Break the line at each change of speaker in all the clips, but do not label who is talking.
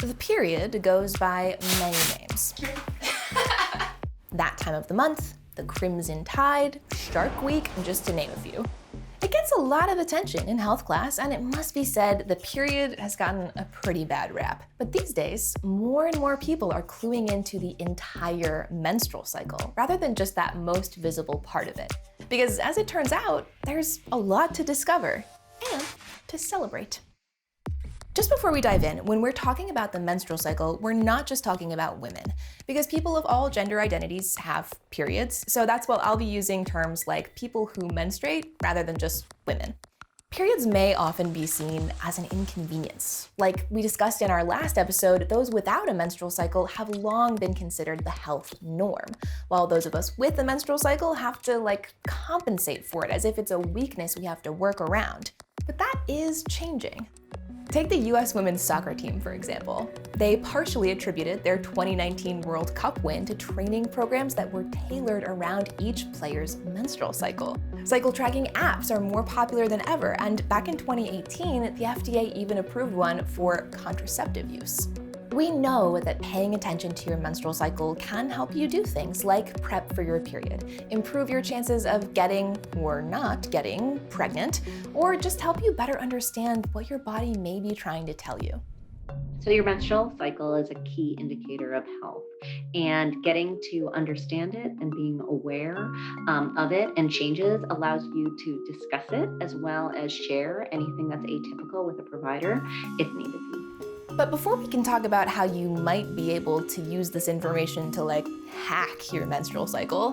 The period goes by many names. That time of the month, the crimson tide, shark week, just to name a few. It gets a lot of attention in health class, and it must be said the period has gotten a pretty bad rap. But these days, more and more people are cluing into the entire menstrual cycle, rather than just that most visible part of it. Because as it turns out, there's a lot to discover and to celebrate. Just before we dive in, when we're talking about the menstrual cycle, we're not just talking about women, because people of all gender identities have periods, so that's why I'll be using terms like people who menstruate rather than just women. Periods may often be seen as an inconvenience. Like we discussed in our last episode, those without a menstrual cycle have long been considered the health norm, while those of us with a menstrual cycle have to compensate for it as if it's a weakness we have to work around. But that is changing. Take the US women's soccer team, for example. They partially attributed their 2019 World Cup win to training programs that were tailored around each player's menstrual cycle. Cycle tracking apps are more popular than ever, and back in 2018, the FDA even approved one for contraceptive use. We know that paying attention to your menstrual cycle can help you do things like prep for your period, improve your chances of getting or not getting pregnant, or just help you better understand what your body may be trying to tell you.
So your menstrual cycle is a key indicator of health, and getting to understand it and being aware of it and changes allows you to discuss it as well as share anything that's atypical with a provider if needed be.
But before we can talk about how you might be able to use this information to hack your menstrual cycle,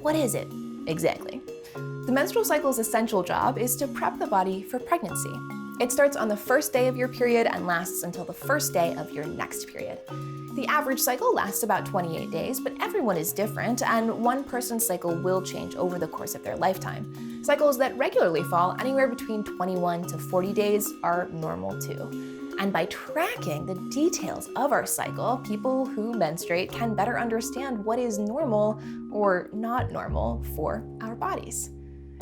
what is it exactly? The menstrual cycle's essential job is to prep the body for pregnancy. It starts on the first day of your period and lasts until the first day of your next period. The average cycle lasts about 28 days, but everyone is different, and one person's cycle will change over the course of their lifetime. Cycles that regularly fall anywhere between 21 to 40 days are normal too. And by tracking the details of our cycle, people who menstruate can better understand what is normal or not normal for our bodies.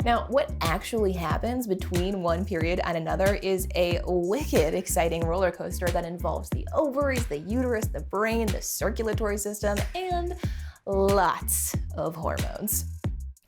Now, what actually happens between one period and another is a wicked exciting roller coaster that involves the ovaries, the uterus, the brain, the circulatory system, and lots of hormones.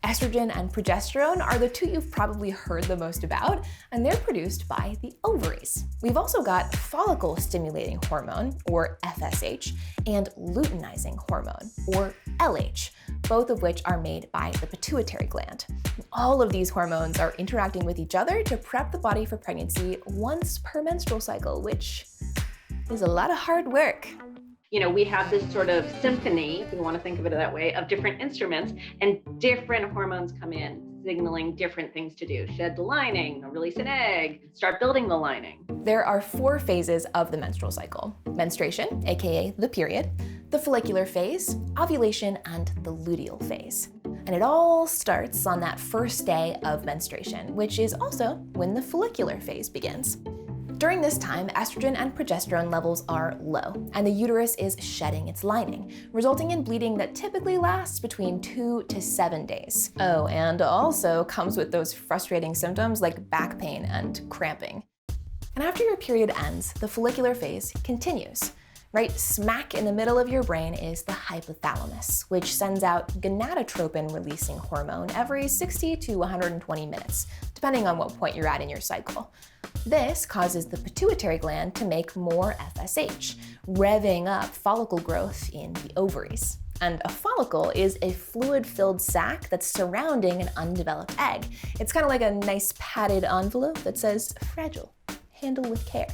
Estrogen and progesterone are the two you've probably heard the most about, and they're produced by the ovaries. We've also got follicle-stimulating hormone, or FSH, and luteinizing hormone, or LH, both of which are made by the pituitary gland. All of these hormones are interacting with each other to prep the body for pregnancy once per menstrual cycle, which is a lot of hard work.
We have this sort of symphony, if we want to think of it that way, of different instruments, and different hormones come in, signaling different things to do. Shed the lining, release an egg, start building the lining.
There are 4 phases of the menstrual cycle: menstruation, aka the period, the follicular phase, ovulation, and the luteal phase. And it all starts on that first day of menstruation, which is also when the follicular phase begins. During this time, estrogen and progesterone levels are low, and the uterus is shedding its lining, resulting in bleeding that typically lasts between 2 to 7 days. Oh, and also comes with those frustrating symptoms like back pain and cramping. And after your period ends, the follicular phase continues. Right smack in the middle of your brain is the hypothalamus, which sends out gonadotropin-releasing hormone every 60 to 120 minutes, depending on what point you're at in your cycle. This causes the pituitary gland to make more FSH, revving up follicle growth in the ovaries. And a follicle is a fluid-filled sac that's surrounding an undeveloped egg. It's kind of like a nice padded envelope that says, "Fragile, handle with care."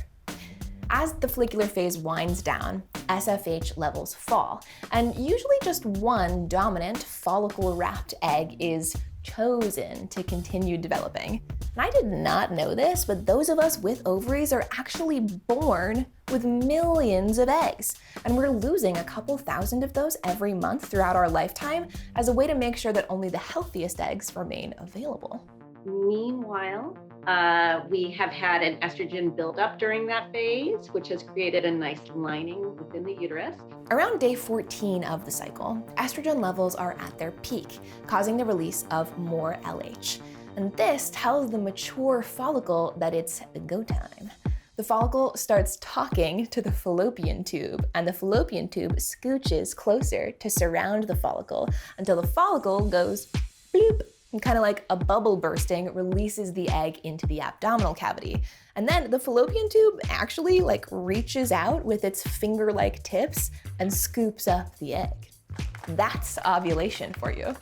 As the follicular phase winds down, SFH levels fall, and usually just one dominant follicle-wrapped egg is chosen to continue developing. And I did not know this, but those of us with ovaries are actually born with millions of eggs, and we're losing a couple thousand of those every month throughout our lifetime as a way to make sure that only the healthiest eggs remain available.
Meanwhile, we have had an estrogen buildup during that phase, which has created a nice lining within the uterus.
Around day 14 of the cycle, estrogen levels are at their peak, causing the release of more LH. And this tells the mature follicle that it's go time. The follicle starts talking to the fallopian tube, and the fallopian tube scooches closer to surround the follicle until the follicle goes bloop, and kind of like a bubble bursting releases the egg into the abdominal cavity. And then the fallopian tube actually reaches out with its finger-like tips and scoops up the egg. That's ovulation for you.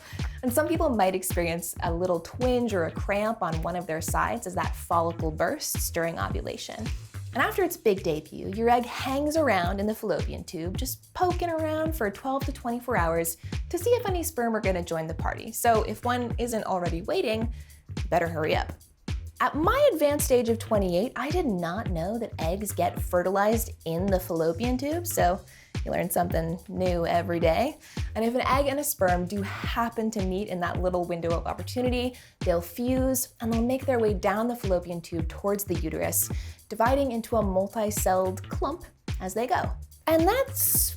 And some people might experience a little twinge or a cramp on one of their sides as that follicle bursts during ovulation. And after its big debut, your egg hangs around in the fallopian tube, just poking around for 12 to 24 hours to see if any sperm are going to join the party. So if one isn't already waiting, you better hurry up. At my advanced age of 28, I did not know that eggs get fertilized in the fallopian tube, so you learn something new every day. And if an egg and a sperm do happen to meet in that little window of opportunity, they'll fuse and they'll make their way down the fallopian tube towards the uterus, dividing into a multi-celled clump as they go. And that's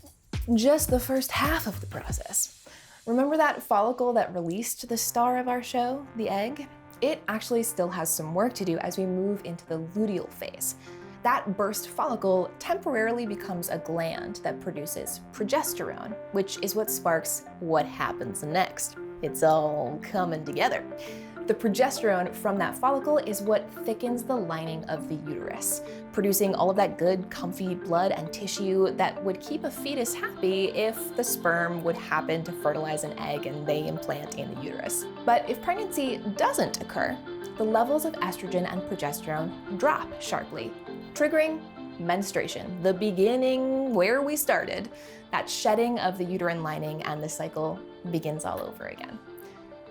just the first half of the process. Remember that follicle that released the star of our show, the egg? It actually still has some work to do as we move into the luteal phase. That burst follicle temporarily becomes a gland that produces progesterone, which is what sparks what happens next. It's all coming together. The progesterone from that follicle is what thickens the lining of the uterus, producing all of that good, comfy blood and tissue that would keep a fetus happy if the sperm would happen to fertilize an egg and they implant in the uterus. But if pregnancy doesn't occur, the levels of estrogen and progesterone drop sharply, triggering menstruation, the beginning where we started. That shedding of the uterine lining and the cycle begins all over again.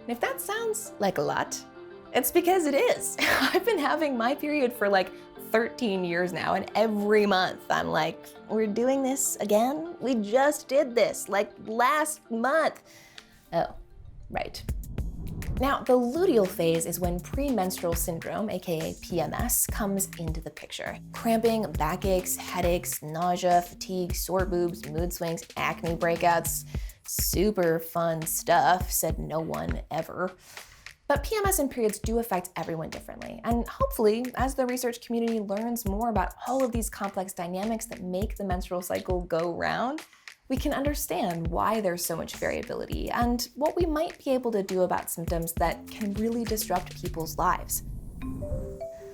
And if that sounds like a lot, it's because it is. I've been having my period for 13 years now, and every month I'm like, we're doing this again? We just did this last month. Oh, right. Now, the luteal phase is when premenstrual syndrome, aka PMS, comes into the picture. Cramping, backaches, headaches, nausea, fatigue, sore boobs, mood swings, acne breakouts. Super fun stuff, said no one ever. But PMS and periods do affect everyone differently. And hopefully, as the research community learns more about all of these complex dynamics that make the menstrual cycle go round, we can understand why there's so much variability and what we might be able to do about symptoms that can really disrupt people's lives.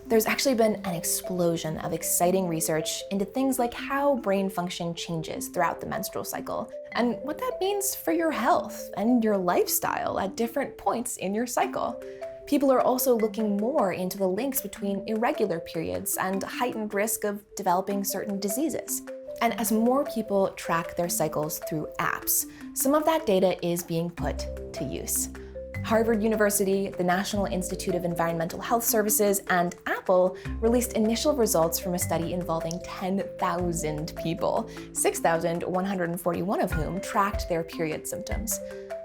There's actually been an explosion of exciting research into things like how brain function changes throughout the menstrual cycle and what that means for your health and your lifestyle at different points in your cycle. People are also looking more into the links between irregular periods and heightened risk of developing certain diseases. And as more people track their cycles through apps, some of that data is being put to use. Harvard University, the National Institute of Environmental Health Services, and Apple released initial results from a study involving 10,000 people, 6,141 of whom tracked their period symptoms.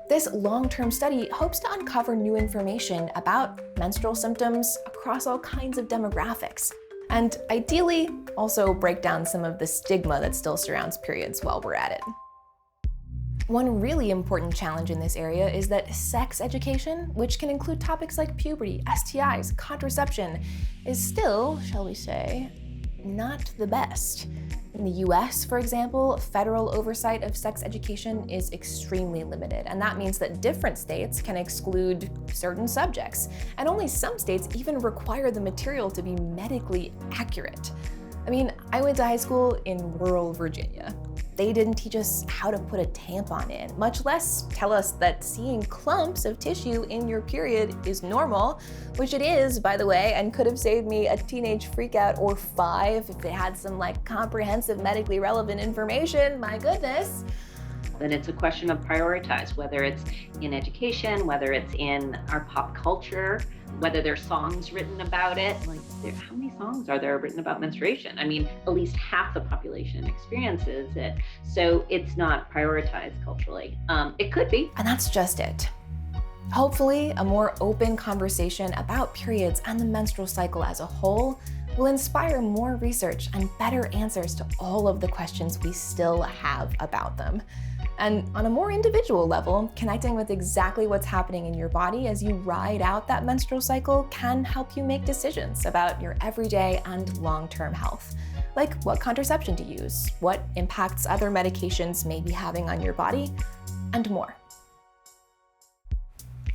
This long-term study hopes to uncover new information about menstrual symptoms across all kinds of demographics, and ideally also break down some of the stigma that still surrounds periods while we're at it. One really important challenge in this area is that sex education, which can include topics like puberty, STIs, contraception, is still, shall we say, not the best. In the US, for example, federal oversight of sex education is extremely limited, and that means that different states can exclude certain subjects, and only some states even require the material to be medically accurate. I mean, I went to high school in rural Virginia. They didn't teach us how to put a tampon in, much less tell us that seeing clumps of tissue in your period is normal, which it is, by the way, and could have saved me a teenage freakout or 5 if it had some comprehensive medically relevant information, my goodness.
Then it's a question of prioritize, whether it's in education, whether it's in our pop culture, whether there's songs written about it. How many songs are there written about menstruation? I mean, at least half the population experiences it. So it's not prioritized culturally. It could be.
And that's just it. Hopefully, a more open conversation about periods and the menstrual cycle as a whole will inspire more research and better answers to all of the questions we still have about them. And on a more individual level, connecting with exactly what's happening in your body as you ride out that menstrual cycle can help you make decisions about your everyday and long-term health. Like what contraception to use, what impacts other medications may be having on your body, and more.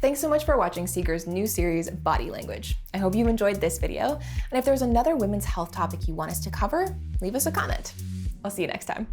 Thanks so much for watching Seeker's new series, Body Language. I hope you enjoyed this video, and if there's another women's health topic you want us to cover, leave us a comment. I'll see you next time.